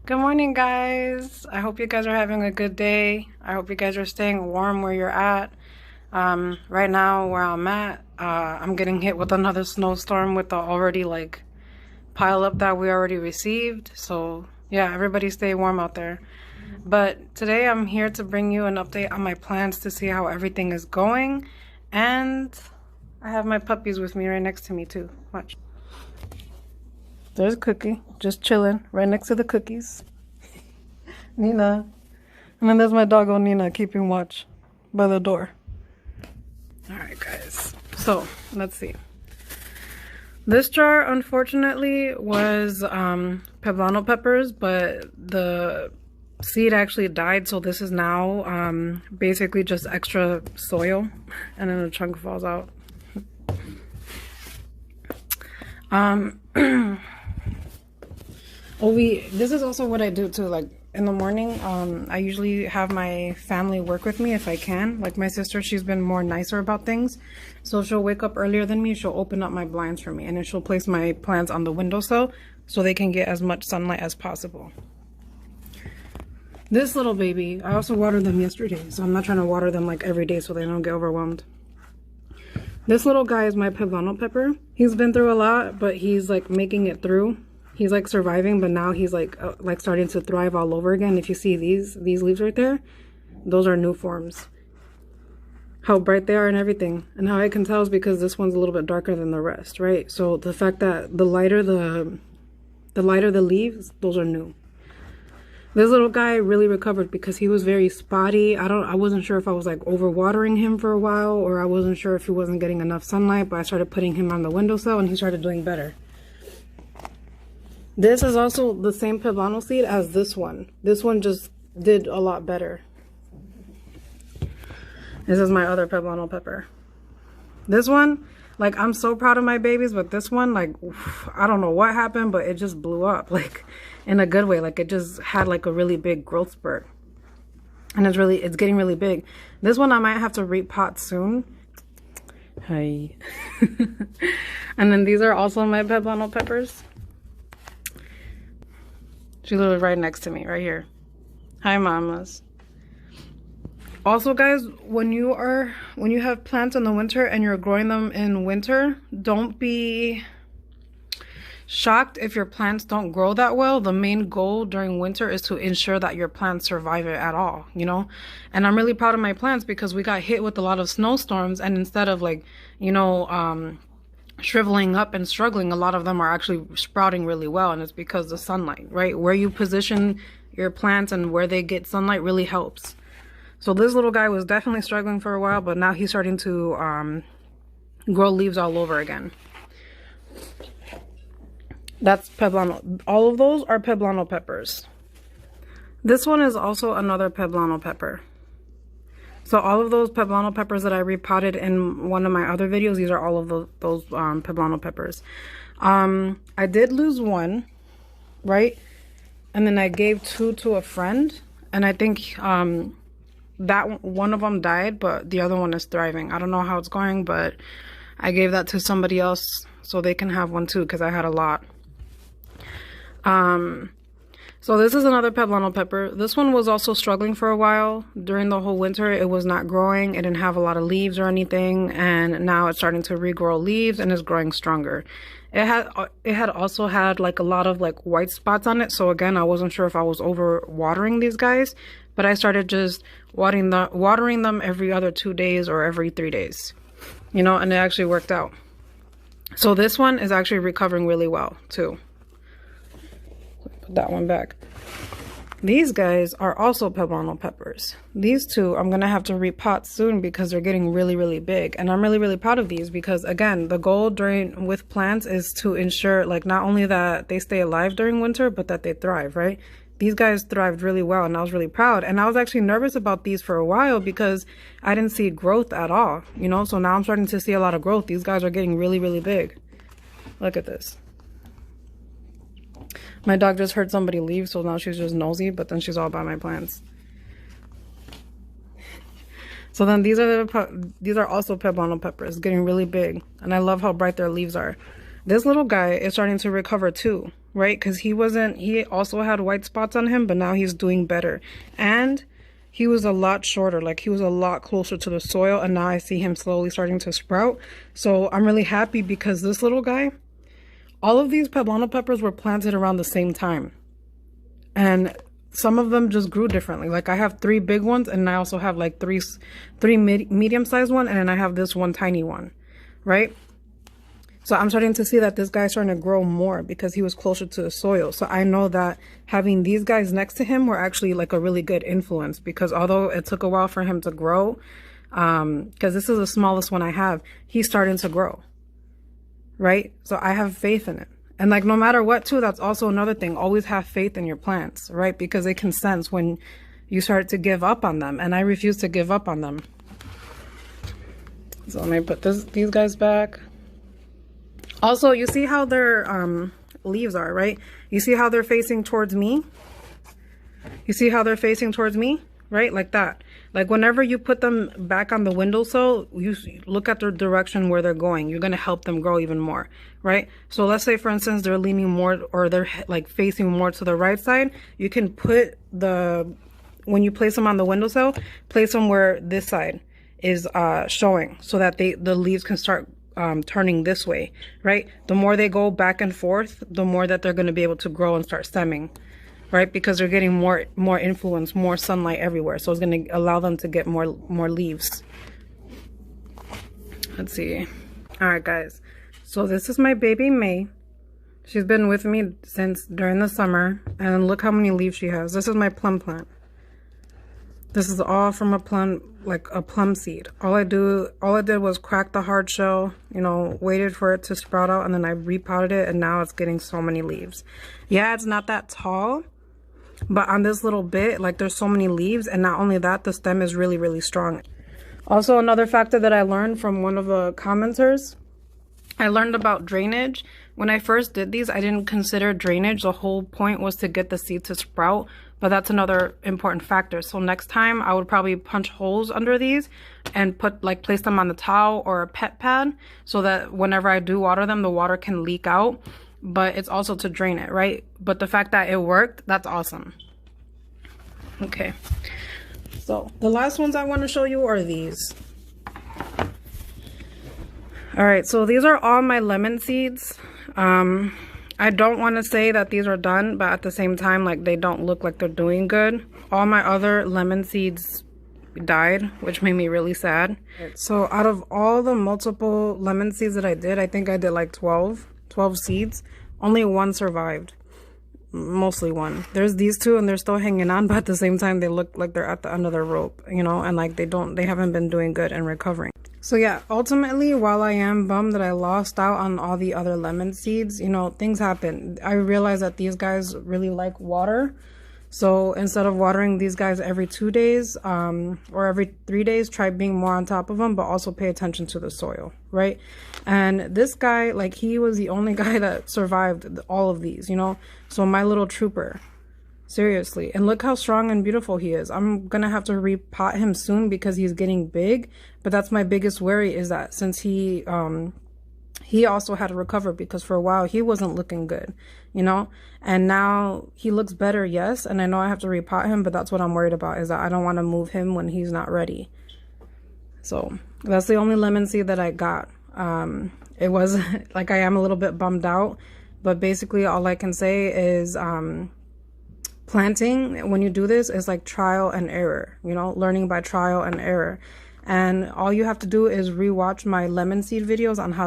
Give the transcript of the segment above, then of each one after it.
Good morning, guys. I hope you guys are having a good day. I hope you guys are staying warm where you're at. Right now, where I'm at, I'm getting hit with another snowstorm with the already pile up that we already received. So yeah, everybody stay warm out there. But today I'm here to bring you an update on my plans to see how everything is going. And I have my puppies with me right next to me too. Watch. There's Cookie, just chilling right next to the cookies. Nina. And then there's my doggo Nina keeping watch by the door. Alright, guys. So, let's see. This jar, unfortunately, was Poblano Peppers, but the seed actually died, so this is now basically just extra soil, and then the chunk falls out. This is also what I do too, like in the morning. I usually have my family work with me if I can. Like my sister, she's been more nicer about things, so she'll wake up earlier than me, she'll open up my blinds for me, and then she'll place my plants on the windowsill so they can get as much sunlight as possible. This little baby, I also watered them yesterday, so I'm not trying to water them like every day so they don't get overwhelmed. This little guy is my Poblano Pepper. He's been through a lot, but he's like making it through. He's like surviving, but now he's like starting to thrive all over again. If you see these leaves right there, those are new forms. How bright they are and everything. And how I can tell is because this one's a little bit darker than the rest, right? So the fact that the lighter the leaves, those are new. This little guy really recovered because he was very spotty. I wasn't sure if I was like overwatering him for a while, or I wasn't sure if he wasn't getting enough sunlight, but I started putting him on the windowsill and he started doing better. This is also the same Poblano seed as this one. This one just did a lot better. This is my other Poblano pepper. This one, like, I'm so proud of my babies, but this one, like, I don't know what happened, but it just blew up, like, in a good way. Like, it just had like a really big growth spurt, and it's getting really big. This one I might have to repot soon. Hi. And then these are also my Poblano peppers. She's literally right next to me, right here. Hi, mamas. Also, guys, when you have plants in the winter and you're growing them in winter, don't be shocked if your plants don't grow that well. The main goal during winter is to ensure that your plants survive it at all, you know? And I'm really proud of my plants because we got hit with a lot of snowstorms, and instead of shriveling up and struggling, a lot of them are actually sprouting really well, and it's because of the sunlight, right? Where you position your plants and where they get sunlight really helps. So this little guy was definitely struggling for a while, but now he's starting to grow leaves all over again. That's Poblano. All of those are Poblano peppers. This one is also another Poblano pepper. So all of those Poblano peppers that I repotted in one of my other videos, these are all of those Poblano peppers. I did lose one, right? And then I gave two to a friend, and I think that one of them died, but the other one is thriving. I don't know how it's going, but I gave that to somebody else so they can have one too, because I had a lot. So this is another Poblano pepper. This one was also struggling for a while. During the whole winter, it was not growing. It didn't have a lot of leaves or anything, and now it's starting to regrow leaves and is growing stronger. It had also had like a lot of like white spots on it. So again, I wasn't sure if I was over watering these guys, but I started just watering them every other 2 days or every 3 days, you know, and it actually worked out. So this one is actually recovering really well too. Put that one back. These guys are also Poblano peppers. These two I'm gonna have to repot soon because they're getting really, really big, and I'm really, really proud of these because, again, the goal with plants is to ensure like not only that they stay alive during winter, but that they thrive, right? These guys thrived really well, and I was really proud. And I was actually nervous about these for a while because I didn't see growth at all, you know? So now I'm starting to see a lot of growth. These guys are getting really, really big. Look at this. My dog just heard somebody leave, so now she's just nosy, but then she's all about my plants. So then these are also Poblano peppers, getting really big, and I love how bright their leaves are. This little guy is starting to recover too, right? Because he also had white spots on him, but now he's doing better. And he was a lot shorter, like he was a lot closer to the soil, and now I see him slowly starting to sprout. So I'm really happy because this little guy, all of these Poblano peppers were planted around the same time. And some of them just grew differently. Like I have 3 big ones, and I also have like three medium-sized one, and then I have this one tiny one, right? So I'm starting to see that this guy's starting to grow more because he was closer to the soil. So I know that having these guys next to him were actually like a really good influence, because although it took a while for him to grow, because this is the smallest one I have, he's starting to grow, right? So I have faith in it. And like no matter what too, that's also another thing. Always have faith in your plants, right? Because they can sense when you start to give up on them. And I refuse to give up on them. So let me put these guys back. Also, you see how their leaves are, right? You see how they're facing towards me? You see how they're facing towards me, right? Like that. Like whenever you put them back on the windowsill, you look at the direction where they're going. You're going to help them grow even more, right? So let's say, for instance, they're leaning more, or they're like facing more to the right side. You can put when you place them on the windowsill, place them where this side is showing, so that the leaves can start turning this way, right? The more they go back and forth, the more that they're going to be able to grow and start stemming, right? Because they're getting more influence, more sunlight everywhere. So it's going to allow them to get more leaves. Let's see. All right, guys. So this is my baby May. She's been with me since during the summer, and look how many leaves she has. This is my plum plant. This is all from a plum seed. All I did was crack the hard shell, you know, waited for it to sprout out, and then I repotted it, and now it's getting so many leaves. Yeah, it's not that tall, but on this little bit, like there's so many leaves, and not only that, the stem is really, really strong. Also, another factor that I learned from one of the commenters, I learned about drainage. When I first did these, I didn't consider drainage. The whole point was to get the seed to sprout, but that's another important factor. So next time I would probably punch holes under these and place them on the towel or a pet pad, so that whenever I do water them, the water can leak out. But it's also to drain it, right? But the fact that it worked, that's awesome. Okay. So the last ones I want to show you are these. All right, so these are all my lemon seeds. I don't want to say that these are done, but at the same time, like, they don't look like they're doing good. All my other lemon seeds died, which made me really sad. So out of all the multiple lemon seeds that I did, I think I did like 12 seeds. Only one survived. Mostly one. There's these two, and they're still hanging on, but at the same time, they look like they're at the end of their rope, you know, and like they haven't been doing good and recovering. So yeah, ultimately, while I am bummed that I lost out on all the other lemon seeds, you know, things happen. I realized that these guys really like water. So instead of watering these guys every 2 days or every 3 days, try being more on top of them, but also pay attention to the soil, right? And this guy, like, he was the only guy that survived all of these, you know? So my little trooper, seriously. And look how strong and beautiful he is. I'm gonna have to repot him soon because he's getting big, but that's my biggest worry, is that since he also had to recover, because for a while he wasn't looking good, you know, and now he looks better, yes, and I know I have to repot him, but that's what I'm worried about, is that I don't want to move him when he's not ready. So that's the only lemon seed that I got. It was like, I am a little bit bummed out, but basically all I can say is planting, when you do this, is like trial and error, you know, learning by trial and error. And all you have to do is rewatch my lemon seed videos on how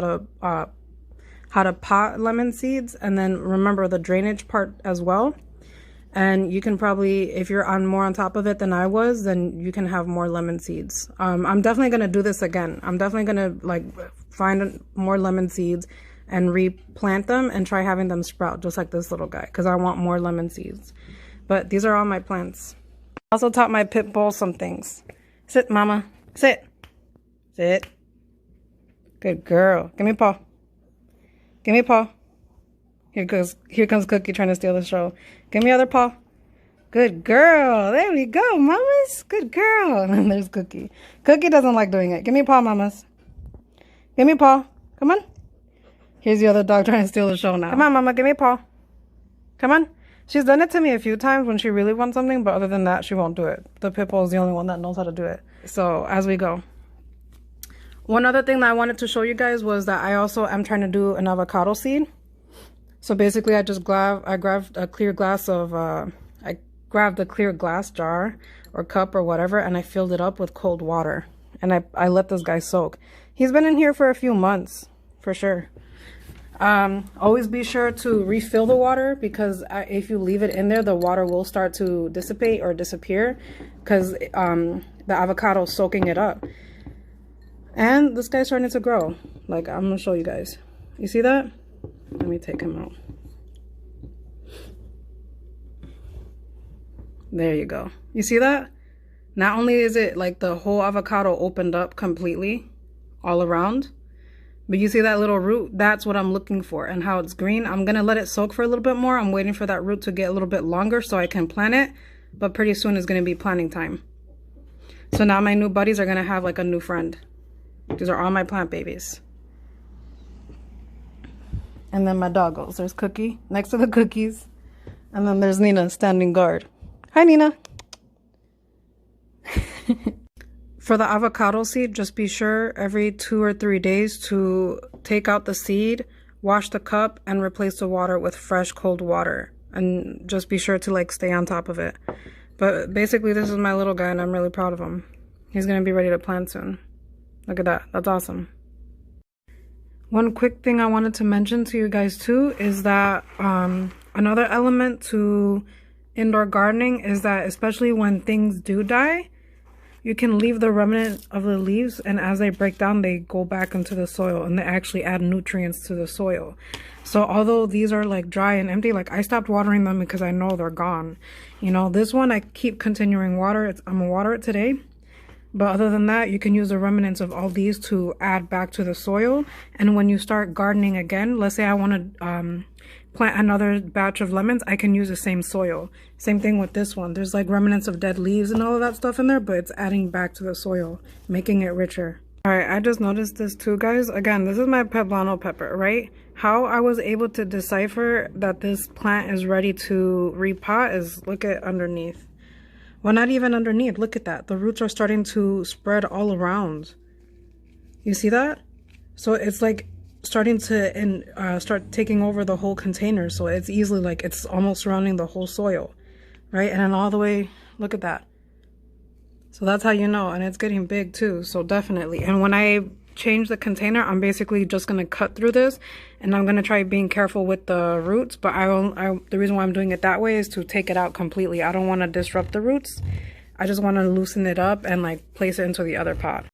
to pot lemon seeds, and then remember the drainage part as well. And you can probably, if you're more on top of it than I was, then you can have more lemon seeds. I'm definitely going to do this again. I'm definitely going to like find more lemon seeds and replant them and try having them sprout just like this little guy, because I want more lemon seeds. But these are all my plants. I also taught my pit bull some things. Sit, mama. Sit. Sit. Good girl. Give me a paw. Give me a paw. Here comes Cookie trying to steal the show. Give me other paw. Good girl. There we go, mamas. Good girl. And there's Cookie. Cookie doesn't like doing it. Give me a paw, mamas. Give me a paw. Come on. Here's the other dog trying to steal the show now. Come on, Mama, give me a paw. Come on. She's done it to me a few times when she really wants something, but other than that, she won't do it. The Pitbull is the only one that knows how to do it. So, as we go. One other thing that I wanted to show you guys was that I also am trying to do an avocado seed. So basically, I grabbed a clear glass of, I grabbed a clear glass jar or cup or whatever, and I filled it up with cold water. And I let this guy soak. He's been in here for a few months, for sure. Always be sure to refill the water, because if you leave it in there, the water will start to dissipate or disappear, because the avocado is soaking it up. And this guy's starting to grow. Like, I'm gonna show you guys. You see that? Let me take him out. There you go. You see that? Not only is it like the whole avocado opened up completely all around, but you see that little root? That's what I'm looking for, and how it's green. I'm going to let it soak for a little bit more. I'm waiting for that root to get a little bit longer so I can plant it, but pretty soon is going to be planting time. So now my new buddies are going to have like a new friend. These are all my plant babies. And then my doggos. There's Cookie next to the cookies. And then there's Nina standing guard. Hi, Nina. For the avocado seed, just be sure every 2 or 3 days to take out the seed, wash the cup, and replace the water with fresh cold water. And just be sure to like stay on top of it. But basically, this is my little guy, and I'm really proud of him. He's going to be ready to plant soon. Look at that. That's awesome. One quick thing I wanted to mention to you guys too is that another element to indoor gardening is that, especially when things do die, you can leave the remnant of the leaves, and as they break down, they go back into the soil and they actually add nutrients to the soil. So although these are like dry and empty, like I stopped watering them because I know they're gone. You know, this one I keep continuing water. I'm gonna water it today. But other than that, you can use the remnants of all these to add back to the soil. And when you start gardening again, let's say I want to plant another batch of lemons, I can use the same soil. Same thing with this one. There's like remnants of dead leaves and all of that stuff in there, but it's adding back to the soil, making it richer. All right, I just noticed this too, guys. Again, this is my Poblano pepper, right? How I was able to decipher that this plant is ready to repot is look at underneath. Well, not even underneath. Look at that. The roots are starting to spread all around. You see that? So it's like starting to start taking over the whole container. So it's easily like it's almost surrounding the whole soil, right? And then all the way, look at that. So that's how you know. And it's getting big too. So definitely. And when I change the container, I'm basically just going to cut through this, and I'm going to try being careful with the roots. But the reason why I'm doing it that way is to take it out completely. I don't want to disrupt the roots. I just want to loosen it up and like place it into the other pot.